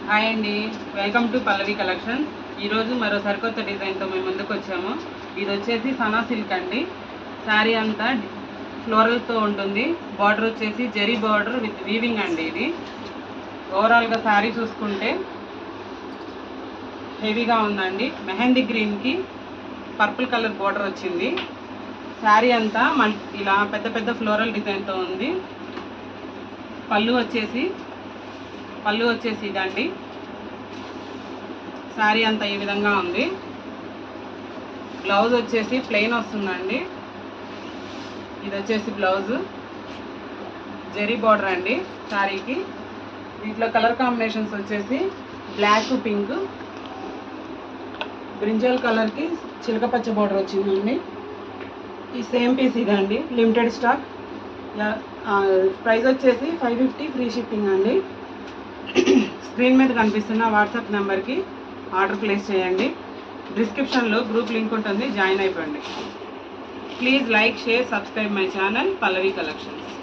Hi అండి, welcome to Pallavi collections. ఈరోజు మరో సరికొత్త డిజైన్తో మేము ముందుకు వచ్చాము. ఇది వచ్చేసి సనా సిల్క్ అండి. శారీ అంతా ఫ్లోరల్తో ఉంటుంది. బార్డర్ వచ్చేసి జరీ బార్డర్ విత్ వీవింగ్ అండి. ఇది ఓవరాల్గా శారీ చూసుకుంటే హెవీగా ఉందండి. మెహందీ గ్రీన్కి పర్పుల్ కలర్ బార్డర్ వచ్చింది. శారీ అంతా ఇలా పెద్ద పెద్ద ఫ్లోరల్ డిజైన్తో ఉంది. పళ్ళు వచ్చేసి ఇదండి. శారీ అంతా ఈ విధంగా ఉంది. బ్లౌజ్ వచ్చేసి ప్లెయిన్ వస్తుందండి. ఇది వచ్చేసి బ్లౌజ్ జరీ బార్డర్ అండి శారీకి. దీంట్లో కలర్ కాంబినేషన్స్ వచ్చేసి బ్లాక్, పింక్, బ్రింజల్ కలర్కి చిలక పచ్చ బార్డర్ వచ్చిందండి. ఈ సేమ్ పీస్ ఇదండి, లిమిటెడ్ స్టాక్. ప్రైస్ వచ్చేసి 550 ఫ్రీ షిప్పింగ్ అండి. స్క్రీన్ మీద కనిపిస్తున్న వాట్సాప్ నెంబర్కి ఆర్డర్ ప్లేస్ చేయండి. డిస్క్రిప్షన్లో గ్రూప్ లింక్ ఉంటుంది, జాయిన్ అయిపోండి. Please like, share, subscribe my channel Pallavi collections.